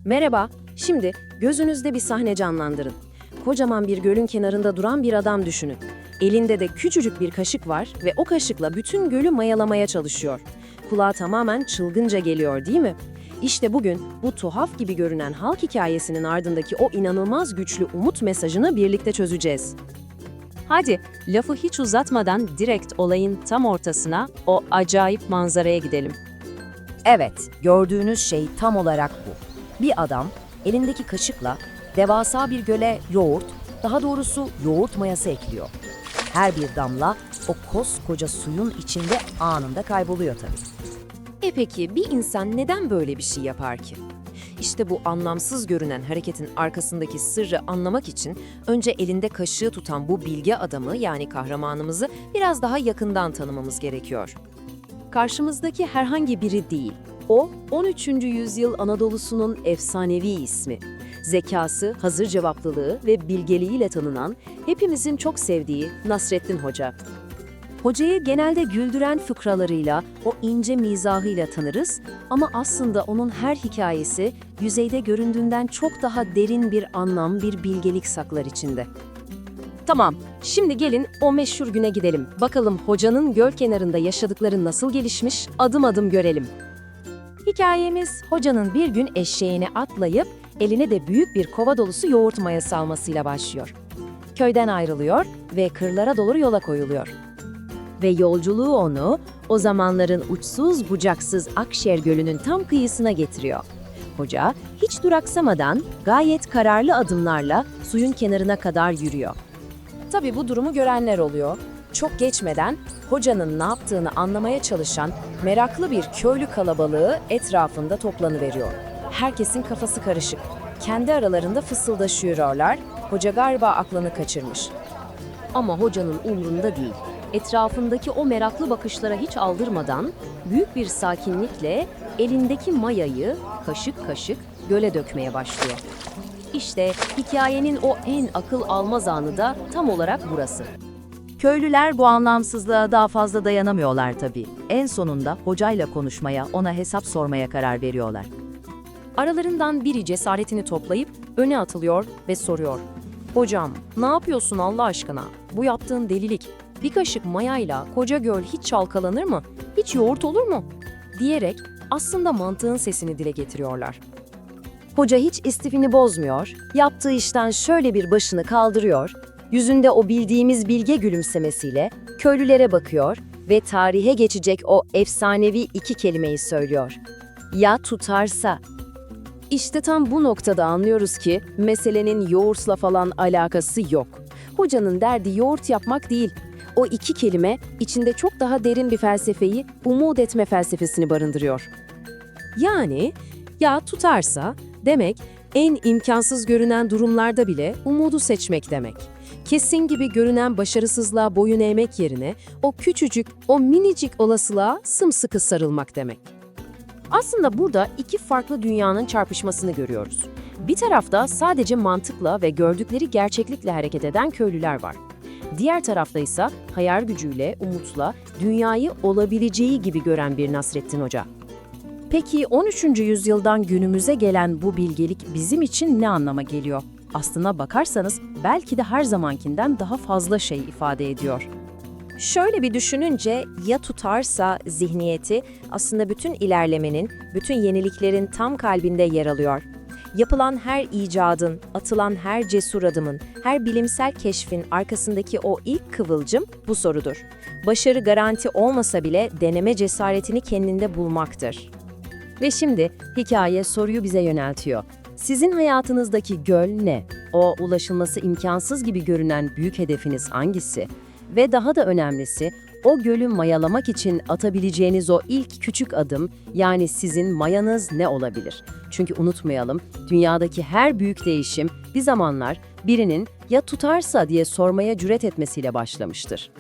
Merhaba, şimdi gözünüzde bir sahne canlandırın. Kocaman bir gölün kenarında duran bir adam düşünün. Elinde de küçücük bir kaşık var ve o kaşıkla bütün gölü mayalamaya çalışıyor. Kulağa tamamen çılgınca geliyor, değil mi? İşte bugün bu tuhaf gibi görünen halk hikayesinin ardındaki o inanılmaz güçlü umut mesajını birlikte çözeceğiz. Hadi lafı hiç uzatmadan direkt olayın tam ortasına, o acayip manzaraya gidelim. Evet, gördüğünüz şey tam olarak bu. Bir adam elindeki kaşıkla devasa bir göle yoğurt, daha doğrusu yoğurt mayası ekliyor. Her bir damla o koskoca suyun içinde anında kayboluyor tabii. Peki bir insan neden böyle bir şey yapar ki? İşte bu anlamsız görünen hareketin arkasındaki sırrı anlamak için önce elinde kaşığı tutan bu bilge adamı, yani kahramanımızı biraz daha yakından tanımamız gerekiyor. Karşımızdaki herhangi biri değil. O, 13. yüzyıl Anadolu'sunun efsanevi ismi. Zekası, hazır cevaplılığı ve bilgeliğiyle tanınan, hepimizin çok sevdiği Nasrettin Hoca. Hocayı genelde güldüren fıkralarıyla, o ince mizahıyla tanırız ama aslında onun her hikayesi yüzeyde göründüğünden çok daha derin bir anlam, bir bilgelik saklar içinde. Tamam, şimdi gelin o meşhur güne gidelim. Bakalım hocanın göl kenarında yaşadıkları nasıl gelişmiş, adım adım görelim. Hikayemiz, hocanın bir gün eşeğine atlayıp eline de büyük bir kova dolusu yoğurt mayası almasıyla başlıyor. Köyden ayrılıyor ve kırlara doğru yola koyuluyor. Ve yolculuğu onu o zamanların uçsuz bucaksız Akşer Gölü'nün tam kıyısına getiriyor. Hoca hiç duraksamadan gayet kararlı adımlarla suyun kenarına kadar yürüyor. Tabii bu durumu görenler oluyor. Çok geçmeden hocanın ne yaptığını anlamaya çalışan meraklı bir köylü kalabalığı etrafında toplanıveriyor. Herkesin kafası karışık. Kendi aralarında fısıldaşıyorlar. Hoca galiba aklını kaçırmış. Ama hocanın umrunda değil. Etrafındaki o meraklı bakışlara hiç aldırmadan büyük bir sakinlikle elindeki mayayı kaşık kaşık göle dökmeye başlıyor. İşte hikayenin o en akıl almaz anı da tam olarak burası. Köylüler bu anlamsızlığa daha fazla dayanamıyorlar tabii. En sonunda hocayla konuşmaya, ona hesap sormaya karar veriyorlar. Aralarından biri cesaretini toplayıp öne atılıyor ve soruyor. "Hocam, ne yapıyorsun Allah aşkına? Bu yaptığın delilik. Bir kaşık mayayla koca göl hiç çalkalanır mı? Hiç yoğurt olur mu?" diyerek aslında mantığın sesini dile getiriyorlar. Hoca hiç istifini bozmuyor, yaptığı işten şöyle bir başını kaldırıyor, yüzünde o bildiğimiz bilge gülümsemesiyle köylülere bakıyor ve tarihe geçecek o efsanevi iki kelimeyi söylüyor. "Ya tutarsa." İşte tam bu noktada anlıyoruz ki meselenin yoğurtla falan alakası yok. Hocanın derdi yoğurt yapmak değil. O iki kelime içinde çok daha derin bir felsefeyi, umut etme felsefesini barındırıyor. Yani ya tutarsa demek en imkansız görünen durumlarda bile umudu seçmek demek. Kesin gibi görünen başarısızlığa boyun eğmek yerine o küçücük, o minicik olasılığa sımsıkı sarılmak demek. Aslında burada iki farklı dünyanın çarpışmasını görüyoruz. Bir tarafta sadece mantıkla ve gördükleri gerçeklikle hareket eden köylüler var. Diğer tarafta ise hayal gücüyle, umutla dünyayı olabileceği gibi gören bir Nasrettin Hoca. Peki 13. yüzyıldan günümüze gelen bu bilgelik bizim için ne anlama geliyor? Aslına bakarsanız belki de her zamankinden daha fazla şey ifade ediyor. Şöyle bir düşününce ya tutarsa zihniyeti aslında bütün ilerlemenin, bütün yeniliklerin tam kalbinde yer alıyor. Yapılan her icadın, atılan her cesur adımın, her bilimsel keşfin arkasındaki o ilk kıvılcım bu sorudur. Başarı garanti olmasa bile deneme cesaretini kendinde bulmaktır. Ve şimdi hikaye soruyu bize yöneltiyor. Sizin hayatınızdaki göl ne? O ulaşılması imkansız gibi görünen büyük hedefiniz hangisi? Ve daha da önemlisi, o gölü mayalamak için atabileceğiniz o ilk küçük adım, yani sizin mayanız ne olabilir? Çünkü unutmayalım, dünyadaki her büyük değişim bir zamanlar birinin ya tutarsa diye sormaya cüret etmesiyle başlamıştır.